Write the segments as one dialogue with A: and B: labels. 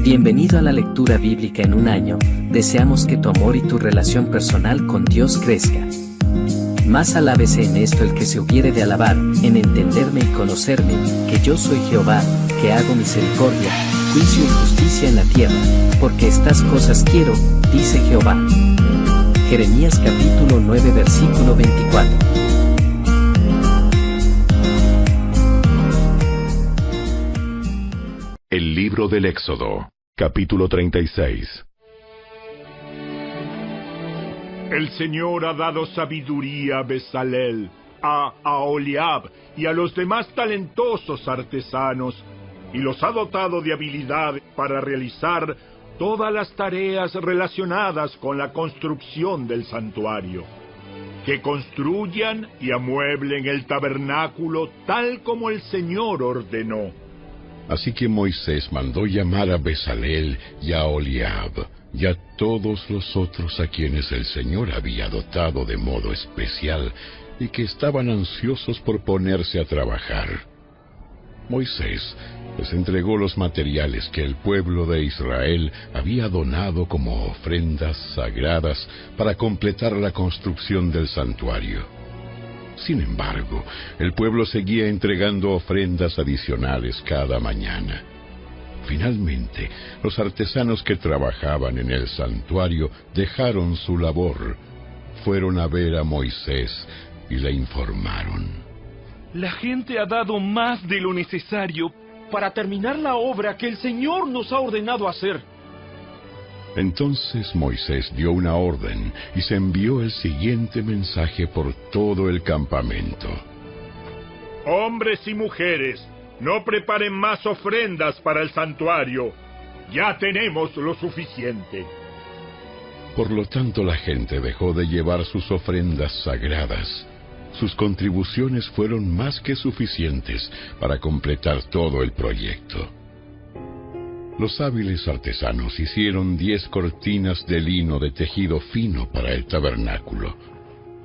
A: Bienvenido a la lectura bíblica en un año. Deseamos que tu amor y tu relación personal con Dios crezca. Más alábese en esto el que se hubiere de alabar, en entenderme y conocerme, que yo soy Jehová, que hago misericordia, juicio y justicia en la tierra, porque estas cosas quiero, dice Jehová. Jeremías capítulo 9 versículo 24.
B: El libro del Éxodo, capítulo 36.
C: El Señor ha dado sabiduría a Bezalel, a Aholiab y a los demás talentosos artesanos, y los ha dotado de habilidad para realizar todas las tareas relacionadas con la construcción del santuario. Que construyan y amueblen el tabernáculo tal como el Señor ordenó.
B: Así que Moisés mandó llamar a Bezalel y a Aholiab y a todos los otros a quienes el Señor había dotado de modo especial y que estaban ansiosos por ponerse a trabajar. Moisés les entregó los materiales que el pueblo de Israel había donado como ofrendas sagradas para completar la construcción del santuario. Sin embargo, el pueblo seguía entregando ofrendas adicionales cada mañana. Finalmente, los artesanos que trabajaban en el santuario dejaron su labor. Fueron a ver a Moisés y le informaron:
D: La gente ha dado más de lo necesario para terminar la obra que el Señor nos ha ordenado hacer.
B: Entonces Moisés dio una orden y se envió el siguiente mensaje por todo el campamento:
C: Hombres y mujeres, no preparen más ofrendas para el santuario. Ya tenemos lo suficiente.
B: Por lo tanto, la gente dejó de llevar sus ofrendas sagradas. Sus contribuciones fueron más que suficientes para completar todo el proyecto. Los hábiles artesanos hicieron 10 cortinas de lino de tejido fino para el tabernáculo.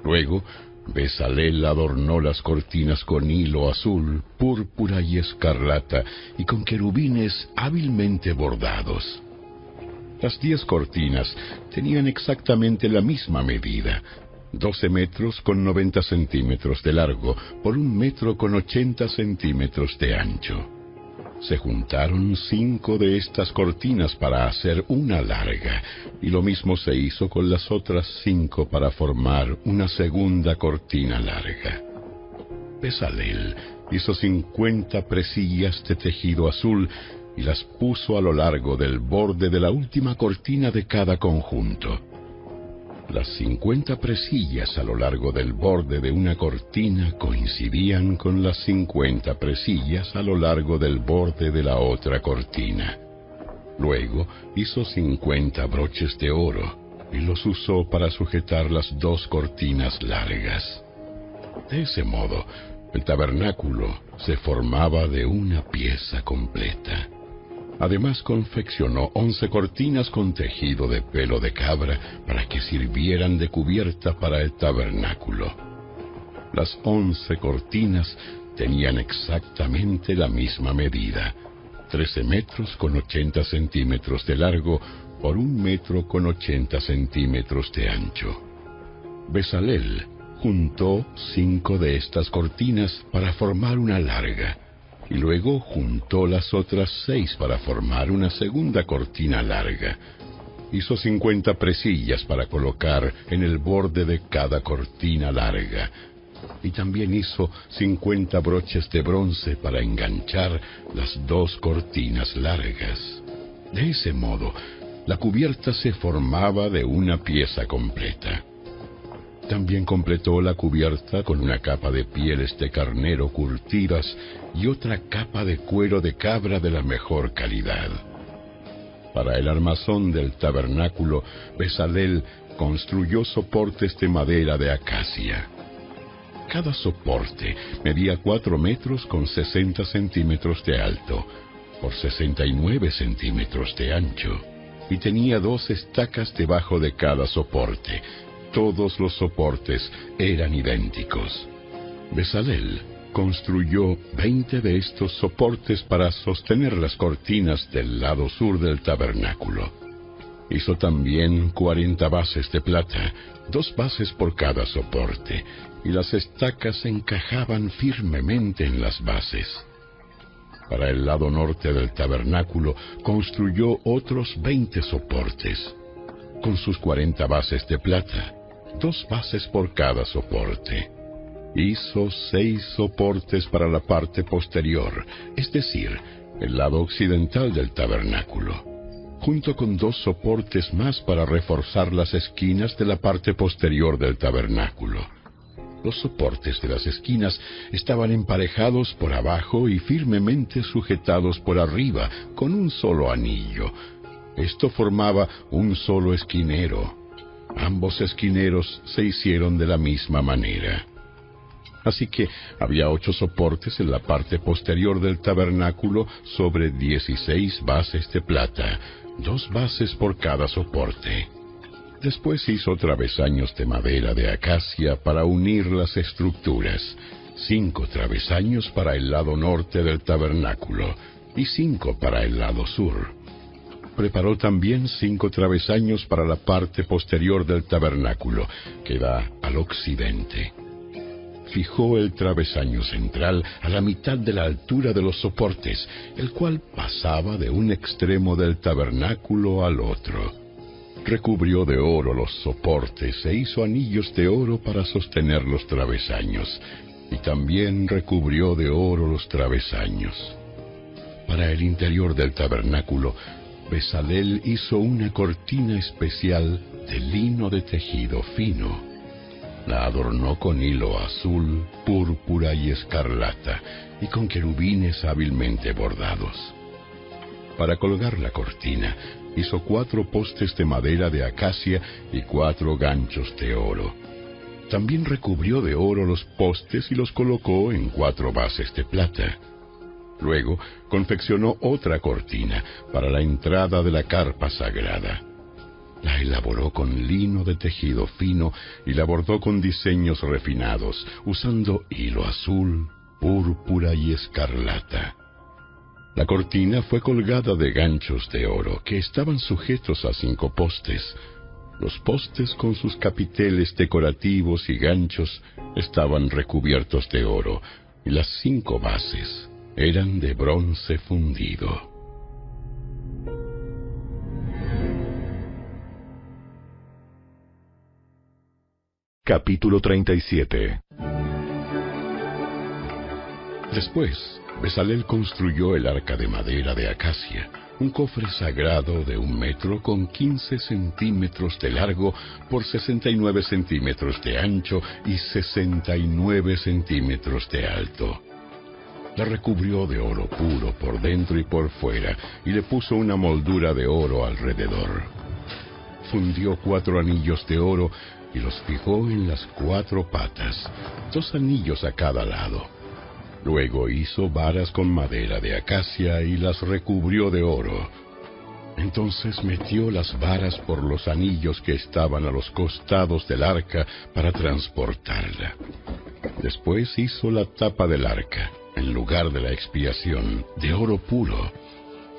B: Luego, Bezalel adornó las cortinas con hilo azul, púrpura y escarlata, y con querubines hábilmente bordados. Las 10 cortinas tenían exactamente la misma medida: 12 metros con 90 centímetros de largo por 1 metro con 80 centímetros de ancho. Se juntaron 5 de estas cortinas para hacer una larga, y lo mismo se hizo con las otras 5 para formar una segunda cortina larga. Bezalel hizo 50 presillas de tejido azul y las puso a lo largo del borde de la última cortina de cada conjunto. Las 50 presillas a lo largo del borde de una cortina coincidían con las 50 presillas a lo largo del borde de la otra cortina. Luego hizo 50 broches de oro y los usó para sujetar las 2 cortinas largas. De ese modo, el tabernáculo se formaba de una pieza completa. Además, confeccionó 11 cortinas con tejido de pelo de cabra para que sirvieran de cubierta para el tabernáculo. Las 11 cortinas tenían exactamente la misma medida: 13 metros con 80 centímetros de largo por 1 metro con 80 centímetros de ancho. Bezalel juntó 5 de estas cortinas para formar una larga, y luego juntó las otras 6 para formar una segunda cortina larga. Hizo 50 presillas para colocar en el borde de cada cortina larga, y también hizo 50 broches de bronce para enganchar las 2 cortinas largas. De ese modo, la cubierta se formaba de una pieza completa. También completó la cubierta con una capa de pieles de carnero curtidas y otra capa de cuero de cabra de la mejor calidad. Para el armazón del tabernáculo, Bezalel construyó soportes de madera de acacia. Cada soporte medía 4 metros con 60 centímetros de alto por 69 centímetros de ancho, y tenía 2 estacas debajo de cada soporte. Todos los soportes eran idénticos. Bezalel construyó 20 de estos soportes para sostener las cortinas del lado sur del tabernáculo. Hizo también 40 bases de plata, 2 bases por cada soporte, y las estacas encajaban firmemente en las bases. Para el lado norte del tabernáculo construyó otros 20 soportes, con sus 40 bases de plata, 2 bases por cada soporte. Hizo 6 soportes para la parte posterior, es decir, el lado occidental del tabernáculo, junto con 2 soportes más para reforzar las esquinas de la parte posterior del tabernáculo. Los soportes de las esquinas estaban emparejados por abajo y firmemente sujetados por arriba con un solo anillo. Esto formaba un solo esquinero. Ambos esquineros se hicieron de la misma manera. Así que había 8 soportes en la parte posterior del tabernáculo sobre 16 bases de plata, 2 bases por cada soporte. Después hizo travesaños de madera de acacia para unir las estructuras, 5 travesaños para el lado norte del tabernáculo y 5 para el lado sur. Preparó también 5 travesaños para la parte posterior del tabernáculo, que da al occidente. Fijó el travesaño central a la mitad de la altura de los soportes, el cual pasaba de un extremo del tabernáculo al otro. Recubrió de oro los soportes e hizo anillos de oro para sostener los travesaños, y también recubrió de oro los travesaños. Para el interior del tabernáculo, Bezalel hizo una cortina especial de lino de tejido fino. La adornó con hilo azul, púrpura y escarlata, y con querubines hábilmente bordados. Para colgar la cortina, hizo 4 postes de madera de acacia y 4 ganchos de oro. También recubrió de oro los postes y los colocó en 4 bases de plata. Luego confeccionó otra cortina para la entrada de la carpa sagrada. La elaboró con lino de tejido fino y la bordó con diseños refinados, usando hilo azul, púrpura y escarlata. La cortina fue colgada de ganchos de oro que estaban sujetos a 5 postes. Los postes con sus capiteles decorativos y ganchos estaban recubiertos de oro, y las 5 bases eran de bronce fundido.
E: Capítulo 37.
B: Después, Bezalel construyó el arca de madera de acacia, un cofre sagrado de 1 metro con 15 centímetros de largo por 69 centímetros de ancho y 69 centímetros de alto. La recubrió de oro puro por dentro y por fuera y le puso una moldura de oro alrededor. Fundió 4 anillos de oro y los fijó en las 4 patas, 2 anillos a cada lado. Luego hizo varas con madera de acacia y las recubrió de oro. Entonces metió las varas por los anillos que estaban a los costados del arca para transportarla. Después hizo la tapa del arca, en lugar de la expiación, de oro puro.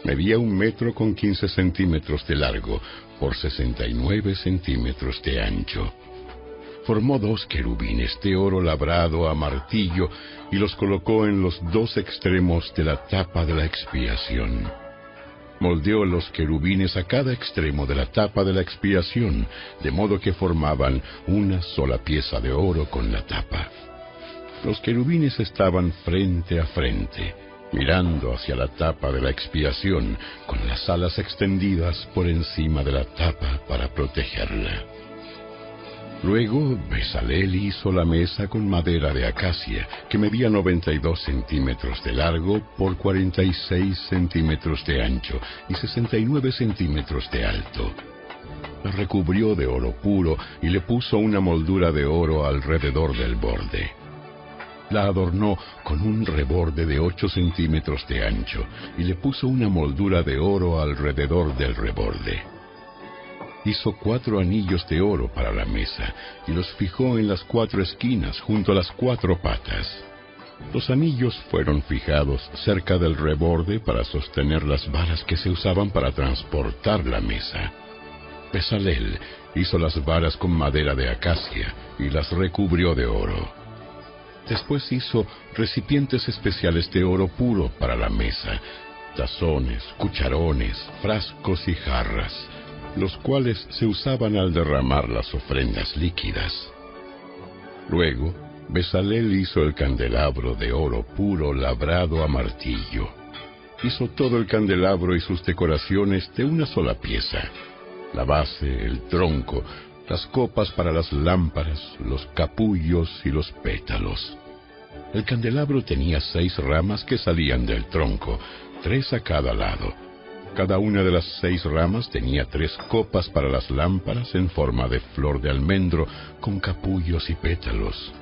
B: Medía 1 metro con 15 centímetros de largo por 69 centímetros de ancho. Formó 2 querubines de oro labrado a martillo y los colocó en los 2 extremos de la tapa de la expiación. Moldeó los querubines a cada extremo de la tapa de la expiación, de modo que formaban una sola pieza de oro con la tapa. Los querubines estaban frente a frente, mirando hacia la tapa de la expiación, con las alas extendidas por encima de la tapa para protegerla. Luego, Bezalel hizo la mesa con madera de acacia, que medía 92 centímetros de largo por 46 centímetros de ancho y 69 centímetros de alto. La recubrió de oro puro y le puso una moldura de oro alrededor del borde. La adornó con un reborde de 8 centímetros de ancho y le puso una moldura de oro alrededor del reborde. Hizo 4 anillos de oro para la mesa y los fijó en las 4 esquinas junto a las 4 patas. Los anillos fueron fijados cerca del reborde para sostener las varas que se usaban para transportar la mesa. Bezalel hizo las varas con madera de acacia y las recubrió de oro. Después hizo recipientes especiales de oro puro para la mesa, tazones, cucharones, frascos y jarras, los cuales se usaban al derramar las ofrendas líquidas. Luego, Bezalel hizo el candelabro de oro puro labrado a martillo. Hizo todo el candelabro y sus decoraciones de una sola pieza: la base, el tronco, las copas para las lámparas, los capullos y los pétalos. El candelabro tenía 6 ramas que salían del tronco, 3 a cada lado. Cada una de las 6 ramas tenía 3 copas para las lámparas en forma de flor de almendro con capullos y pétalos.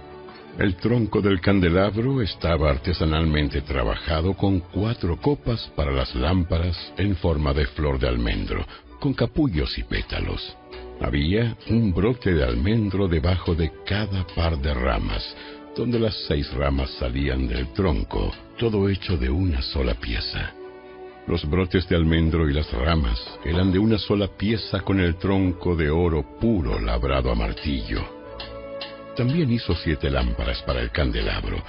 B: El tronco del candelabro estaba artesanalmente trabajado con 4 copas para las lámparas en forma de flor de almendro, con capullos y pétalos. Había un brote de almendro debajo de cada par de ramas, donde las 6 ramas salían del tronco, todo hecho de una sola pieza. Los brotes de almendro y las ramas eran de una sola pieza con el tronco de oro puro labrado a martillo. También hizo 7 lámparas para el candelabro,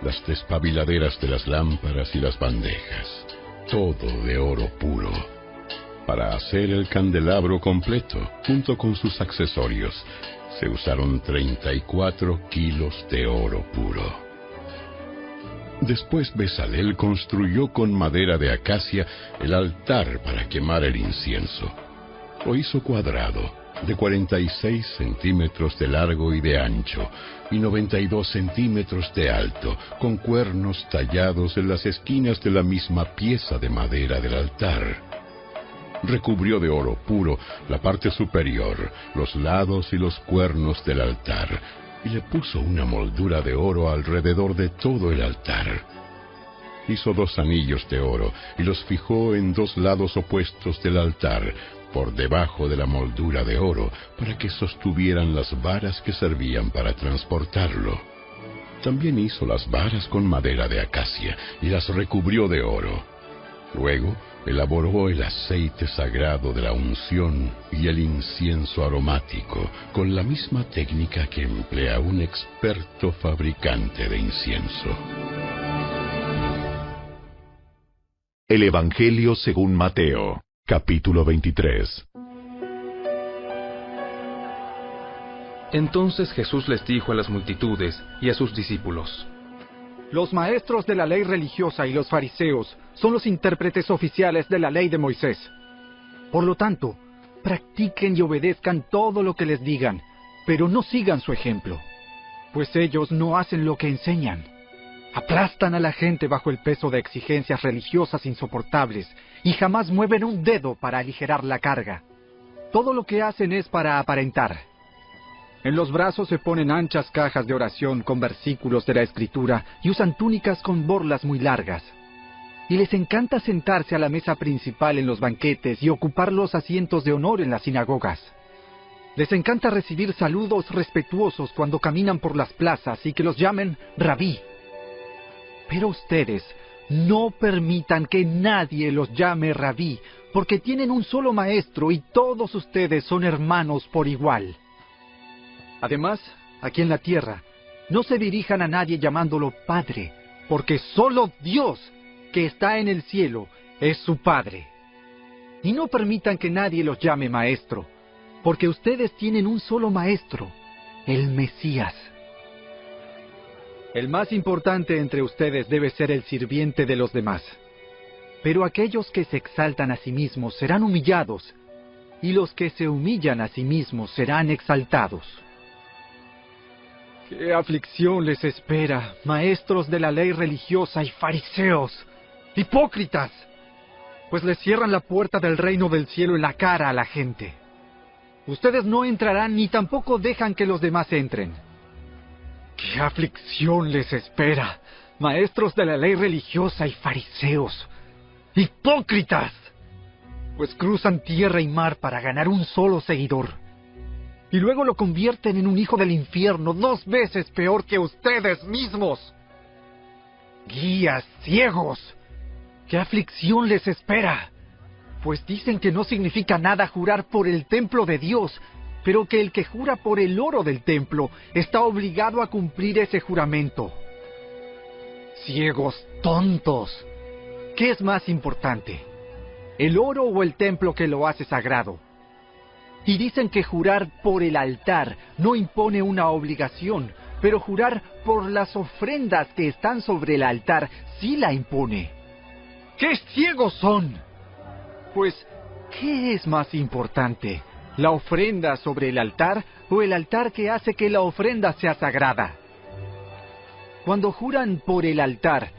B: las despabiladeras de las lámparas y las bandejas, todo de oro puro. Para hacer el candelabro completo, junto con sus accesorios, se usaron 34 kilos de oro puro. Después Bezalel construyó con madera de acacia el altar para quemar el incienso. Lo hizo cuadrado, de 46 centímetros de largo y de ancho, y 92 centímetros de alto, con cuernos tallados en las esquinas de la misma pieza de madera del altar. Recubrió de oro puro la parte superior, los lados y los cuernos del altar, y le puso una moldura de oro alrededor de todo el altar. Hizo 2 anillos de oro y los fijó en 2 lados opuestos del altar, por debajo de la moldura de oro, para que sostuvieran las varas que servían para transportarlo. También hizo las varas con madera de acacia y las recubrió de oro. Luego elaboró el aceite sagrado de la unción y el incienso aromático, con la misma técnica que emplea un experto fabricante de incienso.
E: El Evangelio según Mateo, capítulo 23.
F: Entonces Jesús les dijo a las multitudes y a sus discípulos:
G: Los maestros de la ley religiosa y los fariseos son los intérpretes oficiales de la ley de Moisés. Por lo tanto, practiquen y obedezcan todo lo que les digan, pero no sigan su ejemplo, pues ellos no hacen lo que enseñan. Aplastan a la gente bajo el peso de exigencias religiosas insoportables y jamás mueven un dedo para aligerar la carga. Todo lo que hacen es para aparentar. En los brazos se ponen anchas cajas de oración con versículos de la Escritura y usan túnicas con borlas muy largas. Y les encanta sentarse a la mesa principal en los banquetes y ocupar los asientos de honor en las sinagogas. Les encanta recibir saludos respetuosos cuando caminan por las plazas y que los llamen rabí. Pero ustedes no permitan que nadie los llame rabí, porque tienen un solo maestro y todos ustedes son hermanos por igual. Además, aquí en la tierra, no se dirijan a nadie llamándolo Padre, porque solo Dios, que está en el cielo, es su Padre. Y no permitan que nadie los llame Maestro, porque ustedes tienen un solo Maestro, el Mesías. El más importante entre ustedes debe ser el sirviente de los demás. Pero aquellos que se exaltan a sí mismos serán humillados, y los que se humillan a sí mismos serán exaltados. ¡Qué aflicción les espera, maestros de la ley religiosa y fariseos! ¡Hipócritas! Pues les cierran la puerta del reino del cielo en la cara a la gente. Ustedes no entrarán ni tampoco dejan que los demás entren. ¡Qué aflicción les espera, maestros de la ley religiosa y fariseos! ¡Hipócritas! Pues cruzan tierra y mar para ganar un solo seguidor. Y luego lo convierten en un hijo del infierno 2 veces peor que ustedes mismos. Guías ciegos, ¿qué aflicción les espera? Pues dicen que no significa nada jurar por el templo de Dios, pero que el que jura por el oro del templo está obligado a cumplir ese juramento. Ciegos tontos, ¿qué es más importante? ¿El oro o el templo que lo hace sagrado? Y dicen que jurar por el altar no impone una obligación, pero jurar por las ofrendas que están sobre el altar sí la impone. ¡Qué ciegos son! Pues, ¿qué es más importante? ¿La ofrenda sobre el altar o el altar que hace que la ofrenda sea sagrada? Cuando juran por el altar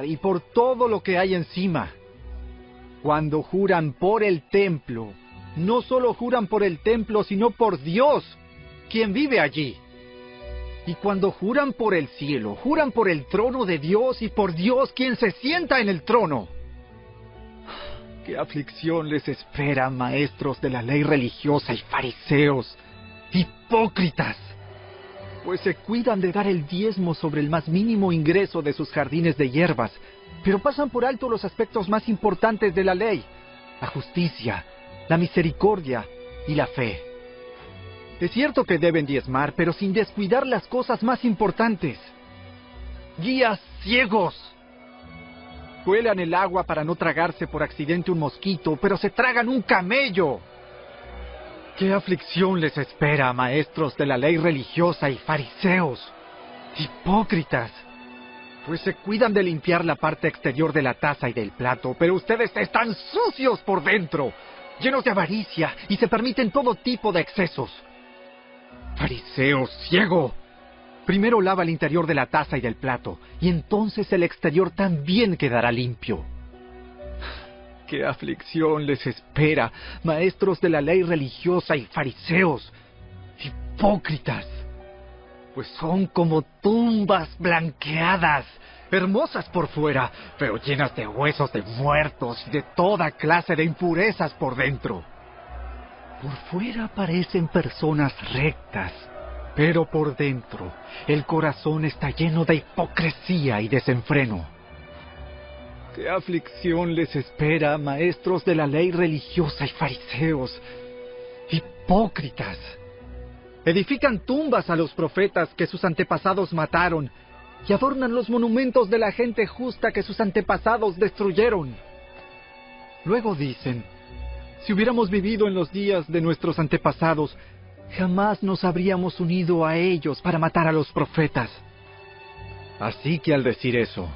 G: y por todo lo que hay encima. Cuando juran por el templo, no solo juran por el templo, sino por Dios, quien vive allí. Y cuando juran por el cielo, juran por el trono de Dios y por Dios, quien se sienta en el trono. ¡Qué aflicción les espera, maestros de la ley religiosa y fariseos! ¡Hipócritas! Pues se cuidan de dar el diezmo sobre el más mínimo ingreso de sus jardines de hierbas, pero pasan por alto los aspectos más importantes de la ley: la justicia, la misericordia y la fe. Es cierto que deben diezmar, pero sin descuidar las cosas más importantes. ¡Guías ciegos! Cuelan el agua para no tragarse por accidente un mosquito, pero se tragan un camello. ¡Qué aflicción les espera, maestros de la ley religiosa y fariseos! ¡Hipócritas! Pues se cuidan de limpiar la parte exterior de la taza y del plato, pero ustedes están sucios por dentro, llenos de avaricia, y se permiten todo tipo de excesos. ¡Fariseo ciego! Primero lava el interior de la taza y del plato, y entonces el exterior también quedará limpio. ¡Qué aflicción les espera, maestros de la ley religiosa y fariseos! ¡Hipócritas! Pues son como tumbas blanqueadas, hermosas por fuera, pero llenas de huesos de muertos y de toda clase de impurezas por dentro. Por fuera parecen personas rectas, pero por dentro el corazón está lleno de hipocresía y desenfreno. ¡Qué aflicción les espera, maestros de la ley religiosa y fariseos! ¡Hipócritas! Edifican tumbas a los profetas que sus antepasados mataron y adornan los monumentos de la gente justa que sus antepasados destruyeron. Luego dicen: si hubiéramos vivido en los días de nuestros antepasados, jamás nos habríamos unido a ellos para matar a los profetas. Así que al decir eso,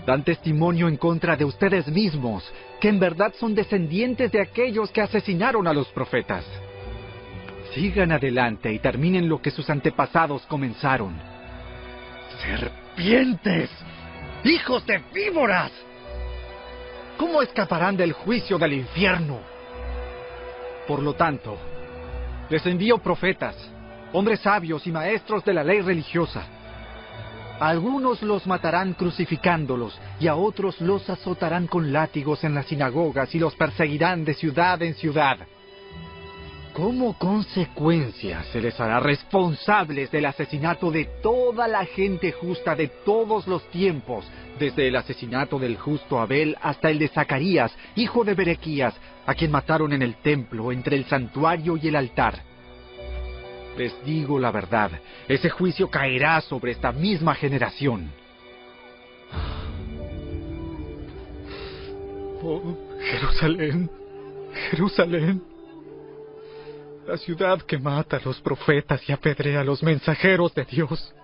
G: dan testimonio en contra de ustedes mismos, que en verdad son descendientes de aquellos que asesinaron a los profetas. Sigan adelante y terminen lo que sus antepasados comenzaron. ¡Serpientes! ¡Hijos de víboras! ¿Cómo escaparán del juicio del infierno? Por lo tanto, les envío profetas, hombres sabios y maestros de la ley religiosa. A algunos los matarán crucificándolos, y a otros los azotarán con látigos en las sinagogas y los perseguirán de ciudad en ciudad. Como consecuencia, se les hará responsables del asesinato de toda la gente justa de todos los tiempos, desde el asesinato del justo Abel hasta el de Zacarías, hijo de Berequías, a quien mataron en el templo, entre el santuario y el altar. Les digo la verdad, ese juicio caerá sobre esta misma generación. Oh, Jerusalén, Jerusalén, la ciudad que mata a los profetas y apedrea a los mensajeros de Dios.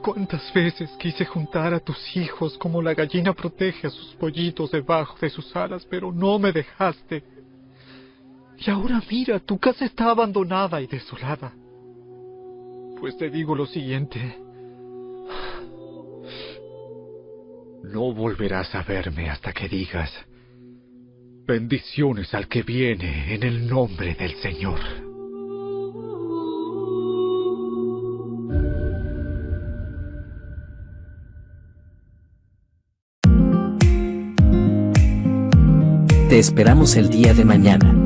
G: ¿Cuántas veces quise juntar a tus hijos como la gallina protege a sus pollitos debajo de sus alas, pero no me dejaste? Y ahora mira, tu casa está abandonada y desolada. Pues te digo lo siguiente: no volverás a verme hasta que digas: bendiciones al que viene en el nombre del Señor.
A: Te esperamos el día de mañana.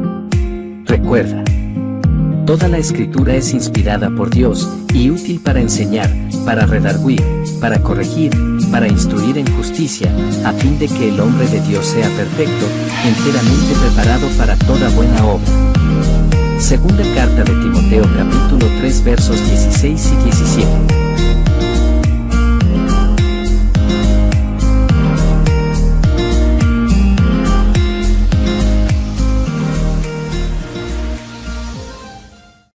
A: Recuerda, Toda la Escritura es inspirada por Dios, y útil para enseñar, para redarguir, para corregir, para instruir en justicia, a fin de que el hombre de Dios sea perfecto, enteramente preparado para toda buena obra. Segunda carta de Timoteo capítulo 3 versos 16 y 17.